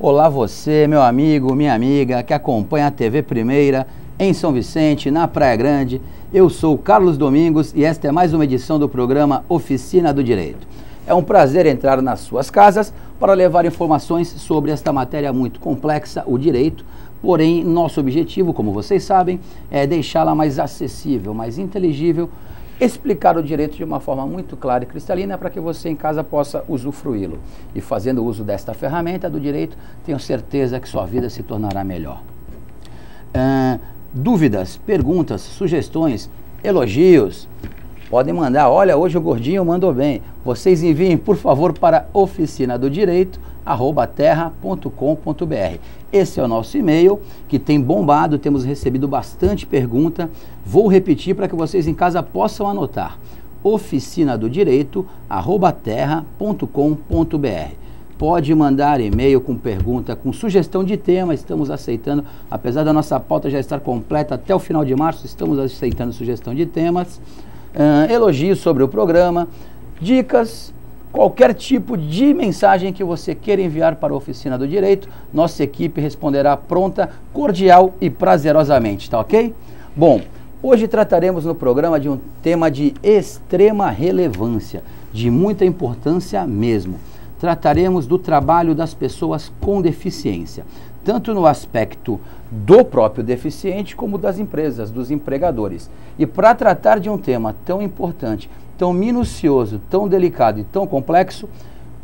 Olá você, meu amigo, minha amiga, que acompanha a TV Primeira em São Vicente, na Praia Grande. Eu sou Carlos Domingos e esta é mais uma edição do programa Oficina do Direito. É um prazer entrar nas suas casas para levar informações sobre esta matéria muito complexa, o direito. Porém, nosso objetivo, como vocês sabem, é deixá-la mais acessível, mais inteligível, explicar o direito de uma forma muito clara e cristalina para que você em casa possa usufruí-lo. E fazendo uso desta ferramenta do direito, tenho certeza que sua vida se tornará melhor. Dúvidas, perguntas, sugestões, elogios, podem mandar. Olha, hoje o gordinho mandou bem. Vocês enviem, por favor, para oficinadodireito@terra.com.br. Esse é o nosso e-mail, que tem bombado, temos recebido bastante pergunta. Vou repetir para que vocês em casa possam anotar. oficinadodireito@terra.com.br. Pode mandar e-mail com pergunta, com sugestão de tema, estamos aceitando, apesar da nossa pauta já estar completa até o final de março, estamos aceitando sugestão de temas, elogios sobre o programa, dicas, qualquer tipo de mensagem que você queira enviar para a Oficina do Direito, nossa equipe responderá pronta, cordial e prazerosamente, tá ok? Bom, hoje trataremos no programa de um tema de extrema relevância, de muita importância mesmo. Trataremos do trabalho das pessoas com deficiência, tanto no aspecto do próprio deficiente como das empresas, dos empregadores. E para tratar de um tema tão importante, tão minucioso, tão delicado e tão complexo,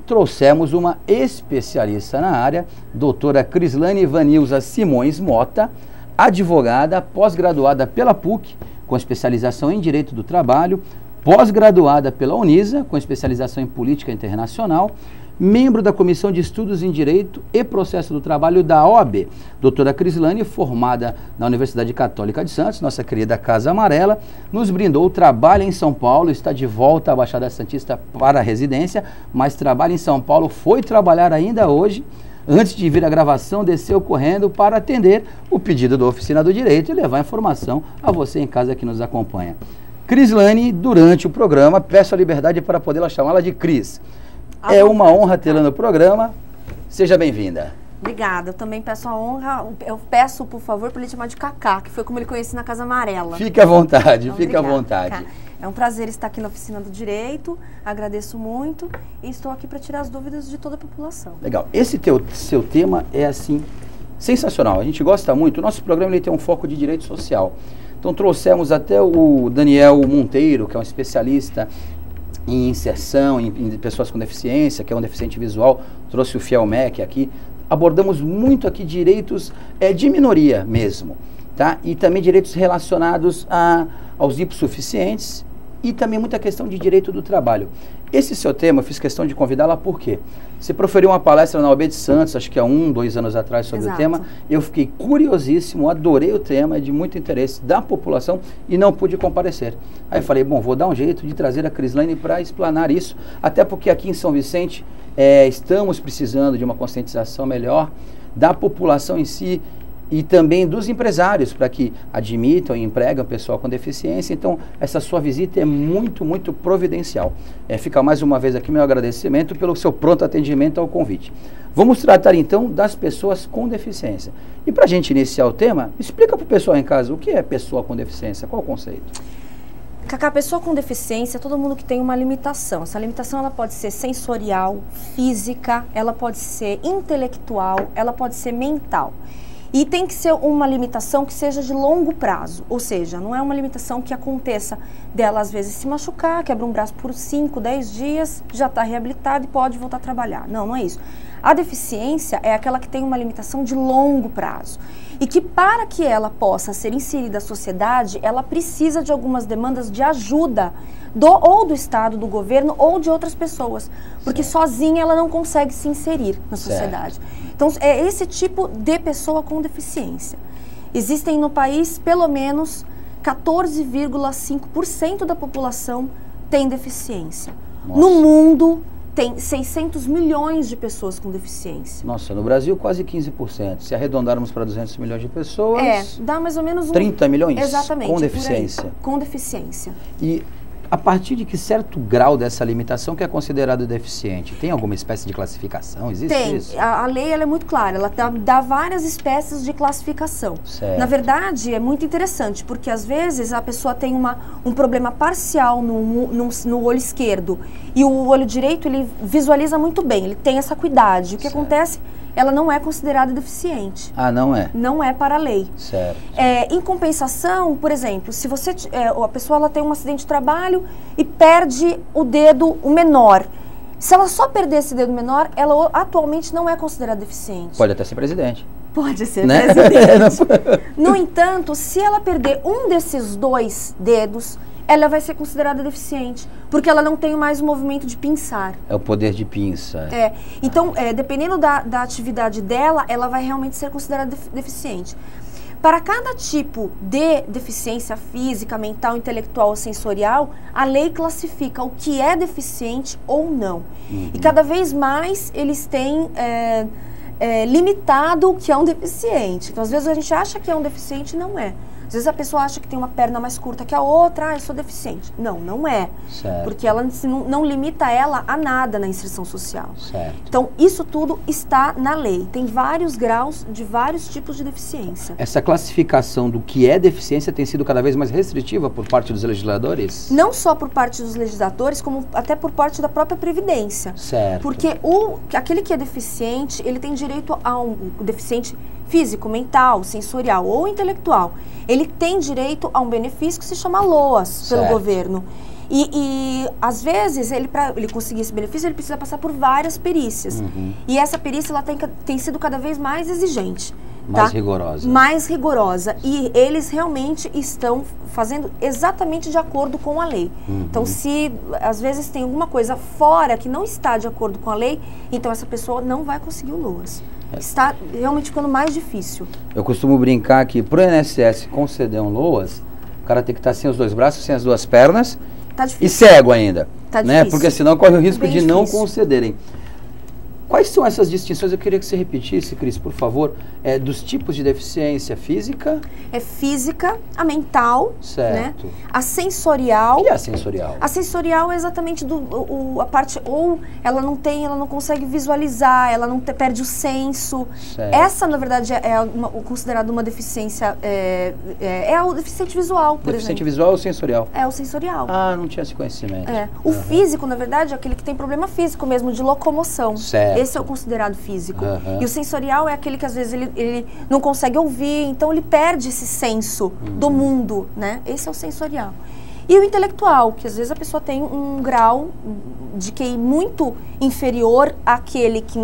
trouxemos uma especialista na área, doutora Crislane Vanilza Simões Mota, advogada, pós-graduada pela PUC, com especialização em Direito do Trabalho, pós-graduada pela Unisa, com especialização em Política Internacional, membro da Comissão de Estudos em Direito e Processo do Trabalho da OAB. Doutora Crislane, formada na Universidade Católica de Santos, nossa querida Casa Amarela, nos brindou trabalho em São Paulo, está de volta à Baixada Santista para a residência, mas trabalha em São Paulo, foi trabalhar ainda hoje. Antes de vir à gravação, desceu correndo para atender o pedido da Oficina do Direito e levar informação a você em casa que nos acompanha. Crislane, durante o programa, peço a liberdade para poder chamá-la de Cris. É uma honra tê-la no programa. Seja bem-vinda. Obrigada. Eu também peço a honra. Eu peço, por favor, para ele chamar de Cacá, que foi como ele conhece na Casa Amarela. Fique à vontade, então, fique à obrigada, vontade. Cacá. É um prazer estar aqui na Oficina do Direito. Agradeço muito e estou aqui para tirar as dúvidas de toda a população. Legal. Esse seu tema é, assim, sensacional. A gente gosta muito. O nosso programa ele tem um foco de direito social. Então, trouxemos até o Daniel Monteiro, que é um especialista em inserção, em pessoas com deficiência, que é um deficiente visual, trouxe o Fielmec aqui. Abordamos muito aqui direitos de minoria mesmo, tá? E também direitos relacionados aos hipossuficientes e também muita questão de direito do trabalho. Esse seu tema, eu fiz questão de convidá-la porque você proferiu uma palestra na OAB de Santos, acho que há 2 anos atrás, sobre o tema. Eu fiquei curiosíssimo, adorei o tema, é de muito interesse da população e não pude comparecer. Aí eu falei, bom, vou dar um jeito de trazer a Crislane para explanar isso, até porque aqui em São Vicente estamos precisando de uma conscientização melhor da população em si, e também dos empresários, para que admitam e empregam o pessoal com deficiência. Então, essa sua visita é muito, muito providencial. Fica mais uma vez aqui meu agradecimento pelo seu pronto atendimento ao convite. Vamos tratar, então, das pessoas com deficiência. E para a gente iniciar o tema, explica para o pessoal em casa o que é pessoa com deficiência, qual o conceito? Cacá, pessoa com deficiência é todo mundo que tem uma limitação. Essa limitação ela pode ser sensorial, física, ela pode ser intelectual, ela pode ser mental. E tem que ser uma limitação que seja de longo prazo, ou seja, não é uma limitação que aconteça dela às vezes se machucar, quebra um braço por 5, 10 dias, já está reabilitado e pode voltar a trabalhar. Não, não é isso. A deficiência é aquela que tem uma limitação de longo prazo e que para que ela possa ser inserida na sociedade, ela precisa de algumas demandas de ajuda ou do Estado, do governo ou de outras pessoas, porque sozinha ela não consegue se inserir na sociedade. Então, é esse tipo de pessoa com deficiência. Existem no país, pelo menos, 14,5% da população tem deficiência. Nossa. No mundo, tem 600 milhões de pessoas com deficiência. Nossa, no Brasil quase 15%. Se arredondarmos para 200 milhões de pessoas... dá mais ou menos 30 milhões? Exatamente. Com deficiência. Com deficiência. E A partir de que certo grau dessa limitação que é considerado deficiente? Tem alguma espécie de classificação? Existe isso? Tem. A lei ela é muito clara, ela dá várias espécies de classificação. Certo. Na verdade, é muito interessante, porque às vezes a pessoa tem um problema parcial no olho esquerdo e o olho direito ele visualiza muito bem, ele tem essa acuidade. O que acontece? Ela não é considerada deficiente. Ah, não é? Não é para a lei. Certo. Em compensação, por exemplo, se você a pessoa ela tem um acidente de trabalho e perde o dedo, o menor. Se ela só perder esse dedo menor, ela atualmente não é considerada deficiente. Pode até ser presidente. Pode ser, né? presidente. No entanto, se ela perder um desses 2 dedos, ela vai ser considerada deficiente, porque ela não tem mais o movimento de pinçar. É o poder de pinça. Então, dependendo da atividade dela, ela vai realmente ser considerada deficiente. Para cada tipo de deficiência física, mental, intelectual ou sensorial, a lei classifica o que é deficiente ou não. E cada vez mais eles têm limitado o que é um deficiente. Então, às vezes a gente acha que é um deficiente e não é. Às vezes a pessoa acha que tem uma perna mais curta que a outra, eu sou deficiente. Não, não é. Certo. Porque ela não limita ela a nada na inserção social. Certo. Então, isso tudo está na lei. Tem vários graus de vários tipos de deficiência. Essa classificação do que é deficiência tem sido cada vez mais restritiva por parte dos legisladores? Não só por parte dos legisladores, como até por parte da própria Previdência. Certo. Porque aquele que é deficiente, ele tem direito a um deficiente físico, mental, sensorial ou intelectual. Ele tem direito a um benefício que se chama LOAS pelo governo. E às vezes, para ele conseguir esse benefício, ele precisa passar por várias perícias. E essa perícia ela tem sido cada vez mais exigente. Mais rigorosa. Mais rigorosa. E eles realmente estão fazendo exatamente de acordo com a lei. Então, se às vezes tem alguma coisa fora que não está de acordo com a lei, então essa pessoa não vai conseguir o LOAS. Está realmente ficando mais difícil. Eu costumo brincar que para o INSS conceder um LOAS, o cara tem que estar sem os 2 braços, sem as 2 pernas e cego ainda. Tá né? difícil. Porque senão corre o risco Bem de não difícil. concederem. Quais são essas distinções? Eu queria que você repetisse, Cris, por favor, dos tipos de deficiência física. É física, a mental, certo. Né? A sensorial. O que é a sensorial? A sensorial é exatamente a parte, ou ela não consegue visualizar, ela não perde o senso. Certo. Essa, na verdade, é considerada uma deficiência, é o deficiente visual, por Deficiente exemplo. visual ou sensorial? É o sensorial. Ah, não tinha esse conhecimento. O físico, na verdade, é aquele que tem problema físico mesmo, de locomoção. Certo. Esse é o considerado físico. E o sensorial é aquele que às vezes ele não consegue ouvir, então ele perde esse senso do mundo, né? Esse é o sensorial. E o intelectual, que às vezes a pessoa tem um grau de QI muito inferior àquele que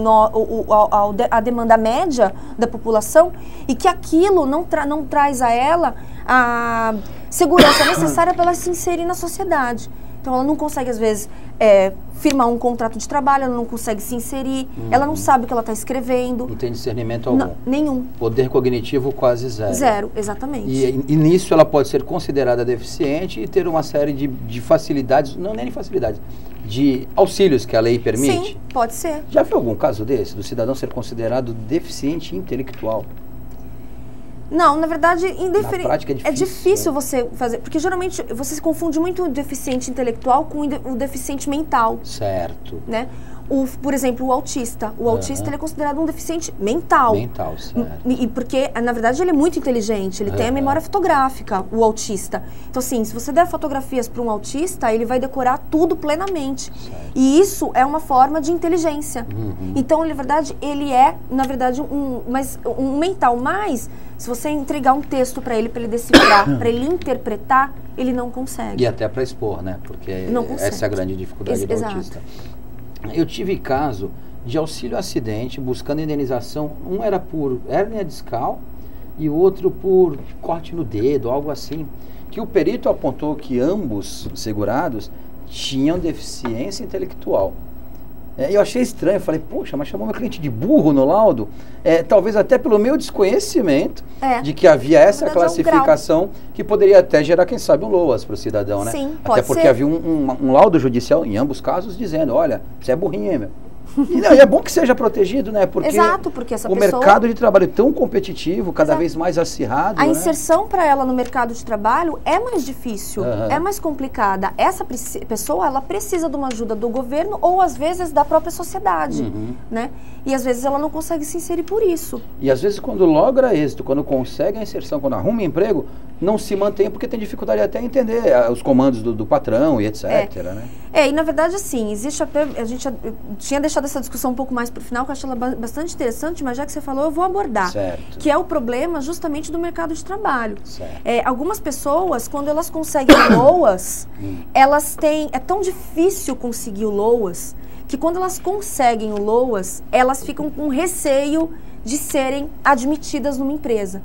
a demanda média da população, e que aquilo não traz a ela a segurança necessária para ela se inserir na sociedade. Então ela não consegue, às vezes, firmar um contrato de trabalho, ela não consegue se inserir, ela não sabe o que ela está escrevendo. Não tem discernimento algum? Não, nenhum. Poder cognitivo quase zero. Zero, exatamente. E nisso ela pode ser considerada deficiente e ter uma série de facilidades, não nem de facilidades, de auxílios que a lei permite? Sim, pode ser. Já viu algum caso desse, do cidadão ser considerado deficiente intelectual? Não, na verdade, Na prática é difícil você fazer, porque geralmente você se confunde muito o deficiente intelectual com o deficiente mental. Certo. Né? Por exemplo, o autista. O autista ele é considerado um deficiente mental. Mental, certo. E porque, na verdade, ele é muito inteligente, ele tem a memória fotográfica, o autista. Então, assim, se você der fotografias para um autista, ele vai decorar tudo plenamente. Certo. E isso é uma forma de inteligência. Então, na verdade, ele é, na verdade, um mental. Mas, se você entregar um texto para ele decifrar, para ele interpretar, ele não consegue. E até para expor, né? Porque não consegue. Essa é a grande dificuldade do autista. Eu tive caso de auxílio acidente, buscando indenização. Um era por hérnia discal e o outro por corte no dedo, algo assim. Que o perito apontou que ambos segurados tinham deficiência intelectual. Eu achei estranho, falei, poxa, mas chamou meu cliente de burro no laudo? Talvez até pelo meu desconhecimento de que havia essa classificação que poderia até gerar, quem sabe, um LOAS para o cidadão, né? Sim, pode até porque ser. havia um laudo judicial, em ambos casos, dizendo, olha, você é burrinho, meu. E é bom que seja protegido, né? Porque exato, porque essa o pessoa... mercado de trabalho é tão competitivo, cada exato. vez mais acirrado. A né? inserção para ela no mercado de trabalho é mais difícil, é mais complicada. Essa pessoa, ela precisa de uma ajuda do governo ou, às vezes, da própria sociedade, né? E, às vezes, ela não consegue se inserir por isso. E, às vezes, quando logra êxito, quando consegue a inserção, quando arruma emprego, não se mantém porque tem dificuldade até em entender os comandos do patrão e etc, né? E na verdade, assim, existe até... A gente tinha deixado essa discussão um pouco mais para o final, que eu acho ela bastante interessante, mas já que você falou, eu vou abordar. Certo. Que é o problema justamente do mercado de trabalho. Certo. Algumas pessoas, quando elas conseguem LOAS, elas têm... É tão difícil conseguir o LOAS, que quando elas conseguem o LOAS, elas ficam com receio de serem admitidas numa empresa.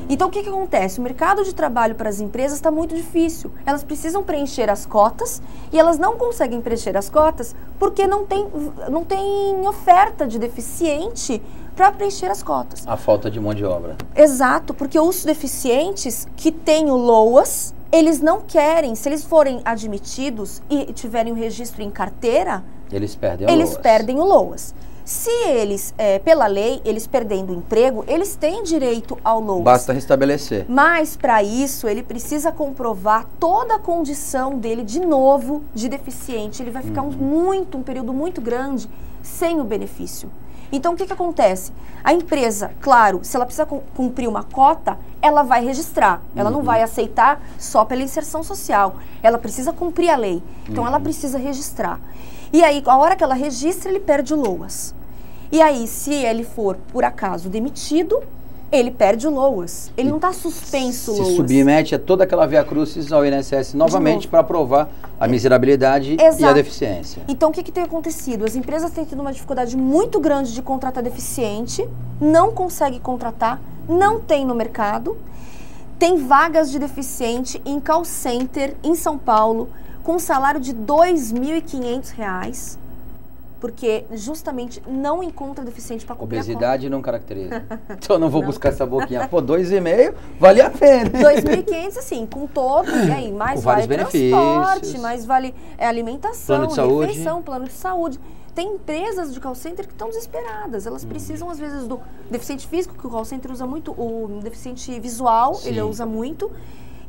Então, o que acontece? O mercado de trabalho para as empresas está muito difícil. Elas precisam preencher as cotas e elas não conseguem preencher as cotas porque não tem oferta de deficiente para preencher as cotas. A falta de mão de obra. Exato, porque os deficientes que têm o LOAS, eles não querem, se eles forem admitidos e tiverem o registro em carteira, eles perdem o LOAS. Se eles, pela lei, eles perdendo o emprego, eles têm direito ao LOAS. Basta restabelecer. Mas, para isso, ele precisa comprovar toda a condição dele, de novo, de deficiente. Ele vai ficar um período muito grande sem o benefício. Então, o que acontece? A empresa, claro, se ela precisa cumprir uma cota, ela vai registrar. Ela não vai aceitar só pela inserção social. Ela precisa cumprir a lei. Então, ela precisa registrar. E aí, a hora que ela registra, ele perde o LOAS. E aí, se ele for, por acaso, demitido, ele perde o LOAS. Ele não está suspenso o LOAS. Se submete a toda aquela via crucis ao INSS novamente para provar a miserabilidade e a deficiência. Então, o que tem acontecido? As empresas têm tido uma dificuldade muito grande de contratar deficiente, não conseguem contratar, não tem no mercado. Tem vagas de deficiente em call center em São Paulo, com um salário de R$ 2.500, porque justamente não encontra deficiente para cobrir obesidade não caracteriza. Então não vou buscar essa boquinha. Pô, 2,5 vale a pena. 2.500, assim, com todo, e aí, mais vale transporte, mais vale alimentação, refeição, plano de saúde. Tem empresas de call center que estão desesperadas. Elas precisam, às vezes, do deficiente físico, que o call center usa muito, o deficiente visual, ele usa muito.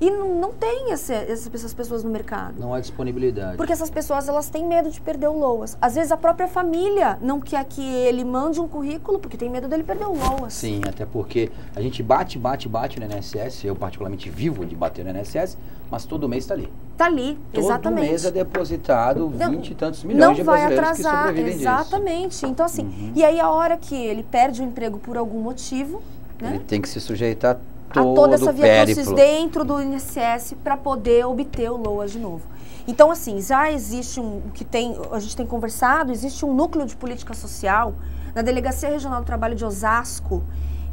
E não tem essas pessoas no mercado. Não há disponibilidade. Porque essas pessoas, elas têm medo de perder o LOAS. Às vezes a própria família não quer que ele mande um currículo porque tem medo dele perder o LOAS. Sim, até porque a gente bate no INSS, eu particularmente vivo de bater no INSS, mas todo mês está ali. Está ali, exatamente. Todo mês é depositado 20 e tantos milhões de brasileiros que sobrevivem disso. Exatamente. Então assim, e aí a hora que ele perde o emprego por algum motivo, né? Ele tem que se sujeitar a toda essa via crucis dentro do INSS para poder obter o LOAS de novo. Então, assim, já existe a gente tem conversado, existe um núcleo de política social na Delegacia Regional do Trabalho de Osasco,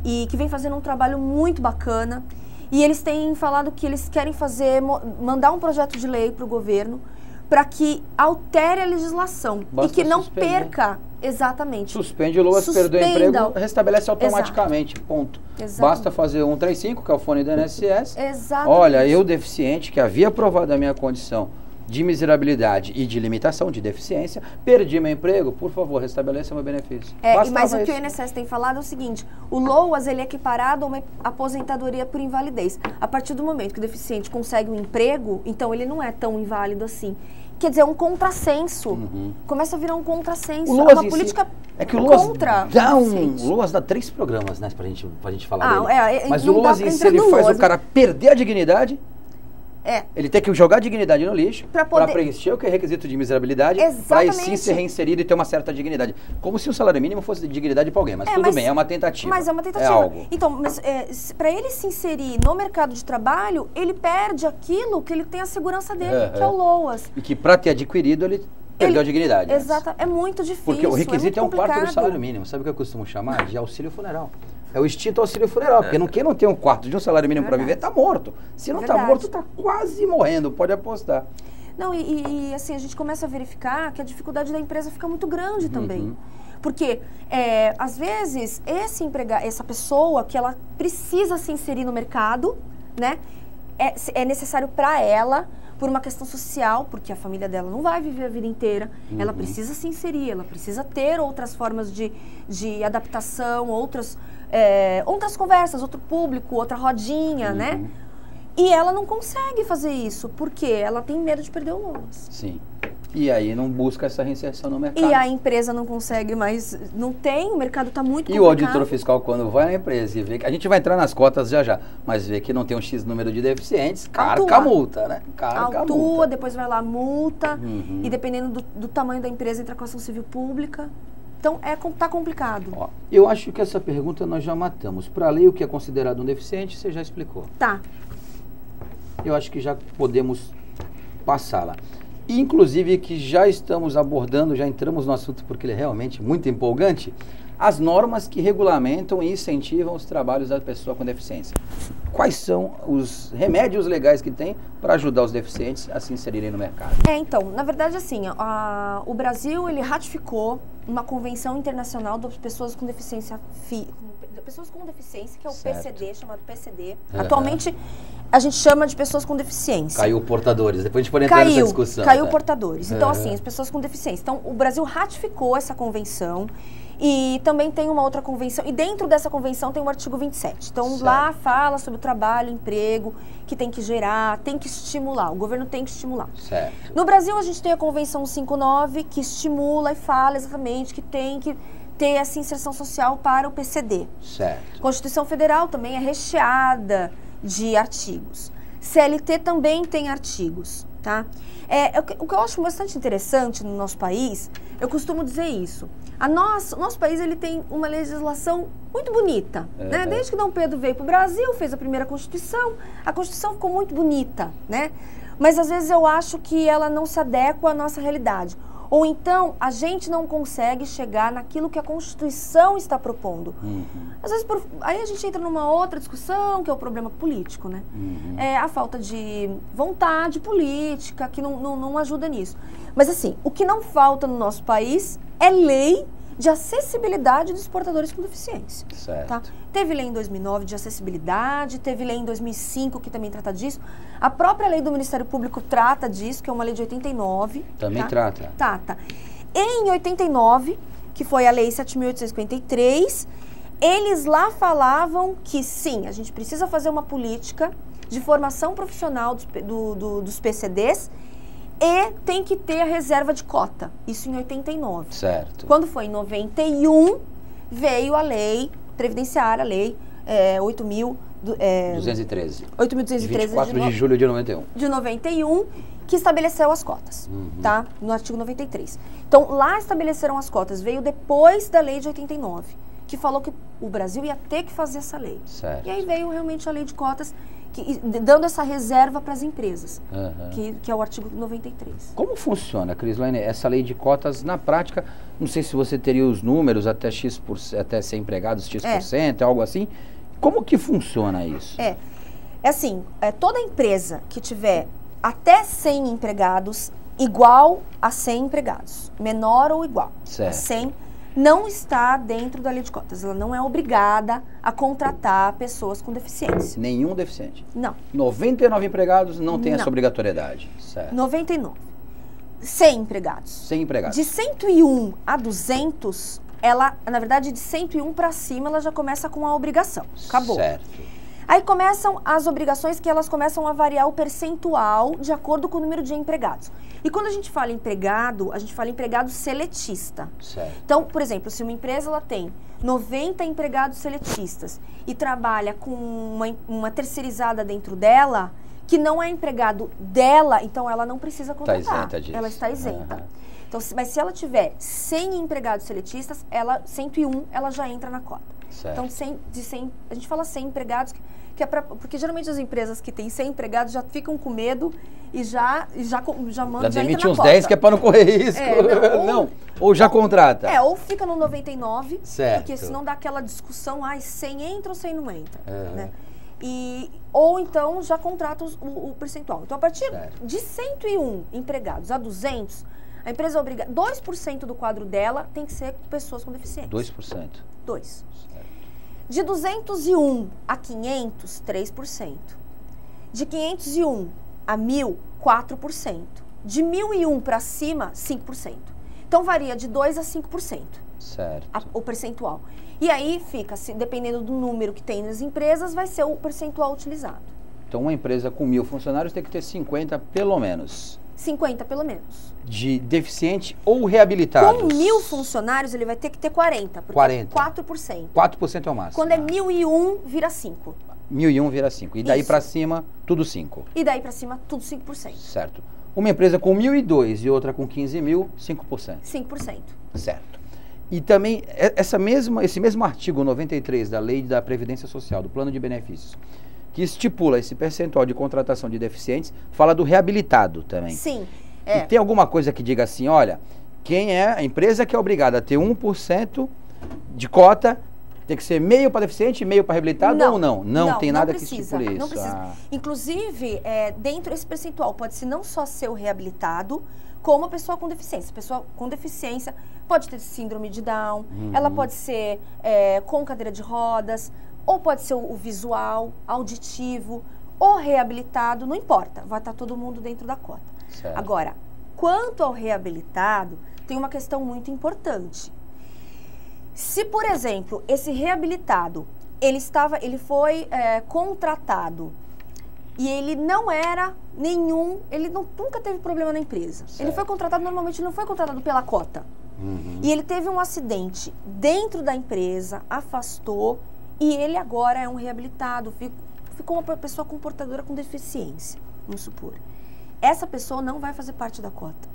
e que vem fazendo um trabalho muito bacana, e eles têm falado que eles querem mandar um projeto de lei para o governo para que altere a legislação e que não perca. Exatamente. Suspende o LOAS, perdeu o emprego, restabelece automaticamente, ponto. Exatamente. Basta fazer 135, que é o fone do INSS. Exatamente. Olha, eu deficiente, que havia provado a minha condição de miserabilidade e de limitação, de deficiência, perdi meu emprego, por favor, restabeleça meu benefício. Mas o que o INSS tem falado é o seguinte, o LOAS, ele é equiparado a uma aposentadoria por invalidez. A partir do momento que o deficiente consegue um emprego, então ele não é tão inválido assim. Quer dizer, é um contrassenso. Começa a virar um contrassenso. É uma política contra o LOAS dá 3 programas, né, pra gente falar dele. Mas o LOAS, se ele faz o cara perder a dignidade, ele tem que jogar a dignidade no lixo para preencher o que é requisito de miserabilidade, para aí sim ser reinserido e ter uma certa dignidade. Como se o salário mínimo fosse de dignidade para alguém, mas tudo bem, é uma tentativa. Mas é uma tentativa. É algo. Então, para ele se inserir no mercado de trabalho, ele perde aquilo que ele tem a segurança dele, que é o LOAS. E que para ter adquirido, ele perdeu a dignidade. Exato, é muito difícil. Porque o requisito é um quarto do salário mínimo. Sabe o que eu costumo chamar? De auxílio funeral. É o extinto auxílio funeral, porque quem não tem um quarto de um salário mínimo para viver, está morto. Se não está morto, está quase morrendo, pode apostar. Não, e assim, a gente começa a verificar que a dificuldade da empresa fica muito grande também. Porque, às vezes, essa pessoa que ela precisa se inserir no mercado, né, é necessário para ela por uma questão social, porque a família dela não vai viver a vida inteira, ela precisa se inserir, ela precisa ter outras formas de adaptação, outras conversas, outro público, outra rodinha, né? E ela não consegue fazer isso, porque ela tem medo de perder o LOAS. Sim. E aí não busca essa reinserção no mercado. E a empresa não consegue mais, não tem, o mercado está muito complicado. E o auditor fiscal, quando vai na empresa e vê que a gente vai entrar nas cotas já, mas vê que não tem um X número de deficientes, carca a multa, né? Autua, depois vai lá, multa, e dependendo do tamanho da empresa, entra com ação civil pública. Então, tá complicado. Ó, eu acho que essa pergunta nós já matamos. Para a lei, o que é considerado um deficiente, você já explicou. Tá. Eu acho que já podemos passá-la. Inclusive que já estamos abordando, já entramos no assunto porque ele é realmente muito empolgante, as normas que regulamentam e incentivam os trabalhos da pessoa com deficiência. Quais são os remédios legais que tem para ajudar os deficientes a se inserirem no mercado? Então, na verdade, assim, o Brasil, ele ratificou uma convenção internacional das pessoas com deficiência que é o PCD, chamado PCD. Atualmente, a gente chama de pessoas com deficiência. Caiu portadores, depois a gente pode entrar nessa discussão. Caiu portadores. Então, assim, as pessoas com deficiência. Então, o Brasil ratificou essa convenção e também tem uma outra convenção. E dentro dessa convenção tem o artigo 27. Então, lá fala sobre o trabalho, emprego, que tem que gerar, tem que estimular. O governo tem que estimular. Certo. No Brasil, a gente tem a Convenção 59, que estimula e fala exatamente que tem que ter essa inserção social para o PCD. Certo. A Constituição Federal também é recheada de artigos. CLT também tem artigos, tá? O que eu acho bastante interessante no nosso país, eu costumo dizer isso. O nosso país, ele tem uma legislação muito bonita, né? Desde que Dom Pedro veio para o Brasil, fez a primeira Constituição, a Constituição ficou muito bonita, né? Mas às vezes eu acho que ela não se adequa à nossa realidade. Ou então, a gente não consegue chegar naquilo que a Constituição está propondo. Às vezes, aí a gente entra numa outra discussão, que é o problema político, né? A falta de vontade política, que não ajuda nisso. Mas assim, o que não falta no nosso país é lei de acessibilidade dos portadores com deficiência. Certo. Tá? Teve lei em 2009 de acessibilidade, teve lei em 2005 que também trata disso. A própria lei do Ministério Público trata disso, que é uma lei de 89. Também trata. Trata. Em 89, que foi a lei 7.853, eles lá falavam que sim, a gente precisa fazer uma política de formação profissional dos PCDs e tem que ter a reserva de cota. Isso em 89. Certo. Quando foi em 91, veio a lei previdenciária, a lei 8.213. 8.213 24 de julho de 91. De 91, que estabeleceu as cotas, tá? No artigo 93. Então, lá estabeleceram as cotas. Veio depois da lei de 89, que falou que o Brasil ia ter que fazer essa lei. Certo. E aí veio realmente a lei de cotas, dando essa reserva para as empresas, que é o artigo 93. Como funciona, Crislaine, essa lei de cotas na prática? Não sei se você teria os números até 100 empregados, X%, algo assim. Como que funciona isso? É assim, toda empresa que tiver até 100 empregados, igual a 100 empregados, menor ou igual a 100, não está dentro da lei de cotas. Ela não é obrigada a contratar pessoas com deficiência. Nenhum deficiente? Não. 99 empregados não tem essa obrigatoriedade? Certo. 99. 100 empregados. 100 empregados. De 101 a 200, na verdade, de 101 para cima, ela já começa com a obrigação. Acabou. Certo. Aí começam as obrigações, que elas começam a variar o percentual de acordo com o número de empregados. E quando a gente fala empregado, a gente fala empregado seletista. Certo. Então, por exemplo, se uma empresa ela tem 90 empregados seletistas e trabalha com uma terceirizada dentro dela, que não é empregado dela, então ela não precisa contratar. Está isenta disso. Ela está isenta. Então, mas se ela tiver 100 empregados seletistas, 101, ela já entra na cota. Certo. Então, a gente fala 100 empregados, porque geralmente as empresas que têm 100 empregados já ficam com medo e já mandam. Já demite uns 10 que é para não correr risco. Ou já contrata. Ou fica no 99, certo. Porque senão dá aquela discussão, 100 entra ou 100 não entra. Né? Ou então já contrata o percentual. Então, a partir de 101 empregados a 200, a empresa obriga 2% do quadro dela tem que ser pessoas com deficiência. 2%. 2%. De 201 a 500, 3%. De 501 a 1.000, 4%. De 1.001 para cima, 5%. Então, varia de 2% a 5%. Certo. O percentual. E aí fica, dependendo do número que tem nas empresas, vai ser o percentual utilizado. Então, uma empresa com 1.000 funcionários tem que ter 50 pelo menos. 50 pelo menos. De deficiente ou reabilitados. Com 1.000 funcionários, ele vai ter que ter 40, porque 40. é 4%. 4% é o máximo. Quando é 1.001, vira 5. 1.001 vira 5. E daí Isso. para cima, tudo 5. E daí para cima, tudo 5%. Certo. Uma empresa com 1.002 e outra com 15.000, 5%. 5%. Certo. E também, esse mesmo artigo 93 da Lei da Previdência Social, do Plano de Benefícios, que estipula esse percentual de contratação de deficientes, fala do reabilitado também. Sim. E tem alguma coisa que diga assim, olha, quem é a empresa que é obrigada a ter 1% de cota, tem que ser meio para deficiente e meio para reabilitado ou não? Não tem nada que estipule isso. Não precisa. Inclusive, dentro desse percentual, pode-se não só ser o reabilitado, como a pessoa com deficiência. A pessoa com deficiência pode ter síndrome de Down, ela pode ser com cadeira de rodas, ou pode ser o visual, auditivo, ou reabilitado, não importa, vai estar todo mundo dentro da cota. Certo. Agora, quanto ao reabilitado, tem uma questão muito importante. Se, por exemplo, esse reabilitado, ele foi contratado e ele não era ele nunca teve problema na empresa. Certo. Ele foi contratado, normalmente ele não foi contratado pela cota. E ele teve um acidente dentro da empresa, afastou, e ele agora é um reabilitado, ficou uma pessoa portadora com deficiência, vamos supor. Essa pessoa não vai fazer parte da cota.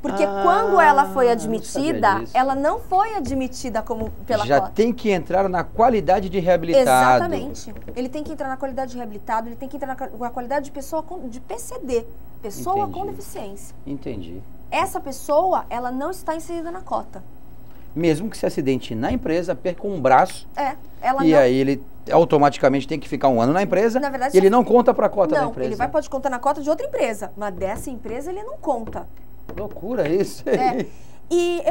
Porque quando ela foi admitida, ela não foi admitida pela Já cota. tem que entrar na qualidade de reabilitado. Exatamente. Ele tem que entrar na qualidade de reabilitado, ele tem que entrar na qualidade de pessoa de PCD, pessoa com deficiência. Entendi. Essa pessoa, ela não está inserida na cota. Mesmo que se acidente na empresa, perca um braço, aí ele automaticamente tem que ficar 1 ano na empresa, na verdade, e ele não conta para a cota da empresa. Não, ele pode contar na cota de outra empresa, mas dessa empresa ele não conta. Loucura isso. E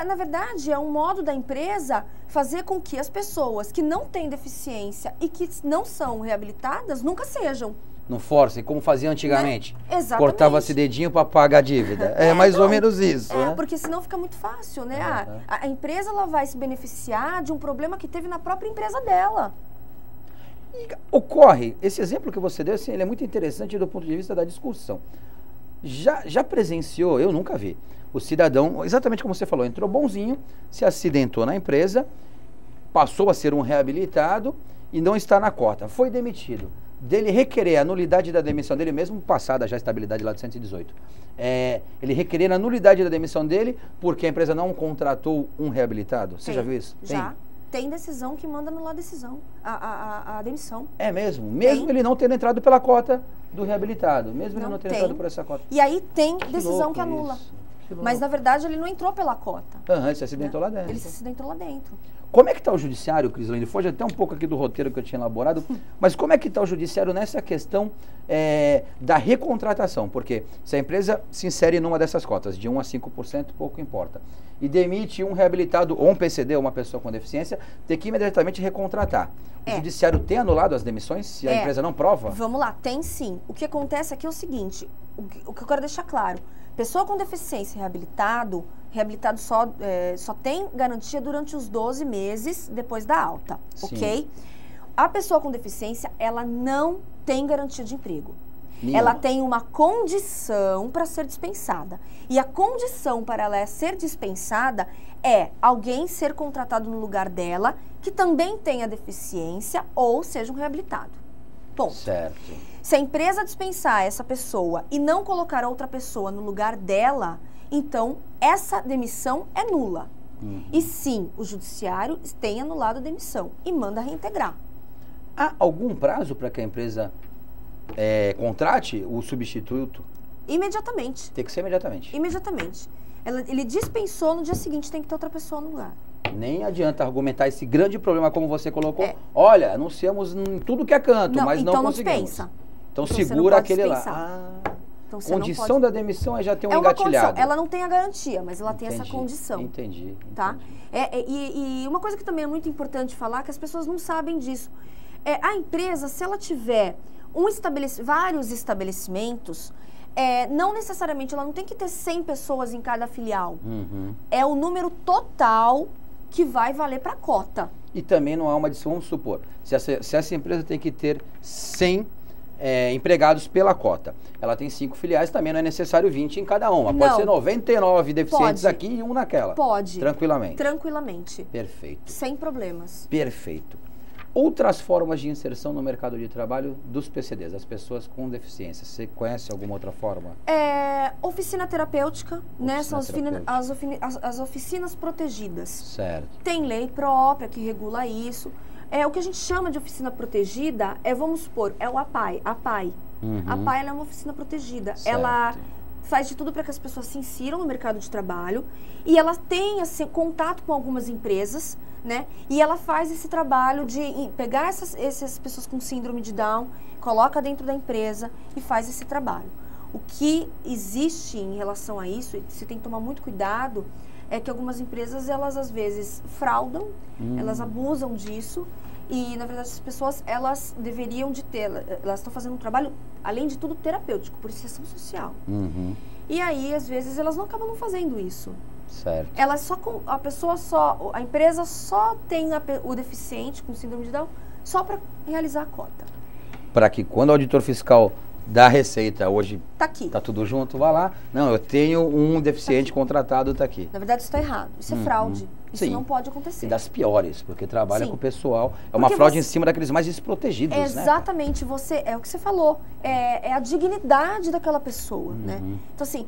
na verdade é um modo da empresa fazer com que as pessoas que não têm deficiência e que não são reabilitadas nunca sejam. Não forcem, como fazia antigamente. Né? Exatamente. Cortava-se dedinho para pagar a dívida. É mais ou menos isso. Né? Porque senão fica muito fácil, né? A empresa ela vai se beneficiar de um problema que teve na própria empresa dela. E ocorre, esse exemplo que você deu, assim, ele é muito interessante do ponto de vista da discussão. Já presenciou, eu nunca vi, o cidadão, exatamente como você falou, entrou bonzinho, se acidentou na empresa, passou a ser um reabilitado e não está na cota, foi demitido. Dele requerer a nulidade da demissão dele, mesmo passada já a estabilidade lá do 118. Ele requerer a nulidade da demissão dele porque a empresa não contratou um reabilitado. Você já viu isso? Já. Tem decisão que manda anular a decisão, a demissão. É mesmo? Mesmo ele não tendo entrado pela cota do reabilitado, mesmo ele não tendo entrado por essa cota. E aí tem decisão que anula. Mas na verdade ele não entrou pela cota. Ele se acidentou lá dentro. Ele se acidentou lá dentro. Como é que está o judiciário, Crislane? Foge até um pouco aqui do roteiro que eu tinha elaborado, mas como é que está o judiciário nessa questão da recontratação? Porque se a empresa se insere numa dessas cotas, de 1% a 5%, pouco importa, e demite um reabilitado ou um PCD, ou uma pessoa com deficiência, tem que imediatamente recontratar. O judiciário tem anulado as demissões se a empresa não prova? Vamos lá, tem sim. O que acontece aqui é o seguinte, o que eu quero deixar claro, pessoa com deficiência reabilitado só tem garantia durante os 12 meses depois da alta, ok? A pessoa com deficiência, ela não tem garantia de emprego. Ela tem uma condição para ser dispensada. E a condição para ela ser dispensada é alguém ser contratado no lugar dela, que também tenha deficiência ou seja um reabilitado. Ponto. Certo. Se a empresa dispensar essa pessoa e não colocar outra pessoa no lugar dela, então essa demissão é nula. E sim, o judiciário tem anulado a demissão e manda reintegrar. Há algum prazo para que a empresa contrate o substituto? Imediatamente. Tem que ser imediatamente. Imediatamente. Ele dispensou, no dia seguinte tem que ter outra pessoa no lugar. Nem adianta argumentar esse grande problema como você colocou. Olha, anunciamos em tudo que é canto, mas não conseguimos. Dispensa. Então segura aquele lá. Então, condição da demissão é já ter um engatilhado. Condição. Ela não tem a garantia, mas ela tem essa condição. Entendi. Tá? E uma coisa que também é muito importante falar, que as pessoas não sabem disso. A empresa, se ela tiver vários estabelecimentos, não necessariamente, ela não tem que ter 100 pessoas em cada filial. É o número total que vai valer para a cota. E também não há uma adição, vamos supor, se essa empresa tem que ter 100 empregados pela cota, ela tem 5 filiais, também não é necessário 20 em cada uma. Pode ser 99 deficientes aqui e um naquela. Pode. Tranquilamente. Tranquilamente. Perfeito. Sem problemas. Perfeito. Outras formas de inserção no mercado de trabalho dos PCDs, das pessoas com deficiência. Você conhece alguma outra forma? Oficina terapêutica, né? São as oficinas protegidas. Certo. Tem lei própria que regula isso. O que a gente chama de oficina protegida vamos supor, o APAI. A APAI ela é uma oficina protegida. Certo. Ela faz de tudo para que as pessoas se insiram no mercado de trabalho e ela tenha contato com algumas empresas, né? E ela faz esse trabalho de pegar essas pessoas com síndrome de Down, coloca dentro da empresa e faz esse trabalho. O que existe em relação a isso, e você tem que tomar muito cuidado, é que algumas empresas, elas às vezes fraudam, elas abusam disso e, na verdade, as pessoas, elas deveriam de ter, elas estão fazendo um trabalho, além de tudo, terapêutico, por inserção social. E aí, às vezes, elas não acabam não fazendo isso. Certo. A empresa só tem o deficiente com síndrome de Down só para realizar a cota. Para que quando o auditor fiscal da Receita hoje tá aqui, tá tudo junto, vai lá. Não, eu tenho um deficiente contratado, tá aqui. Na verdade, isso está errado. Isso é fraude. Isso não pode acontecer. E das piores, porque trabalha com o pessoal. Uma fraude em cima daqueles mais desprotegidos, exatamente, né? É o que você falou. É a dignidade daquela pessoa, né? Então, assim,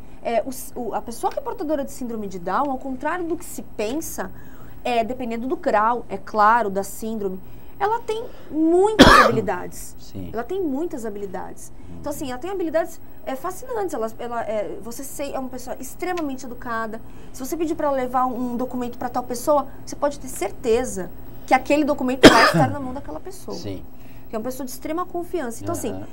a pessoa que é portadora de síndrome de Down, ao contrário do que se pensa, dependendo do grau, é claro, da síndrome, ela tem muitas habilidades. Sim. Ela tem muitas habilidades. Então, assim, ela tem habilidades fascinantes. Você é uma pessoa extremamente educada. Se você pedir para ela levar um documento para tal pessoa, você pode ter certeza que aquele documento vai estar na mão daquela pessoa. Sim. Que é uma pessoa de extrema confiança. Então, assim,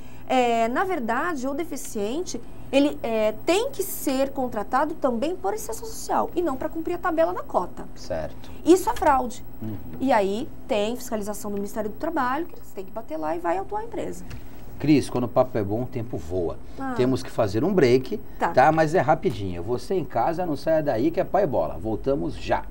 na verdade, o deficiente, ele tem que ser contratado também por inserção social e não para cumprir a tabela da cota. Certo. Isso é fraude. E aí tem fiscalização do Ministério do Trabalho, que você tem que bater lá e vai autuar a empresa. Cris, quando o papo é bom, o tempo voa. Temos que fazer um break, tá? Mas é rapidinho. Você em casa, não saia daí que é pai bola. Voltamos já.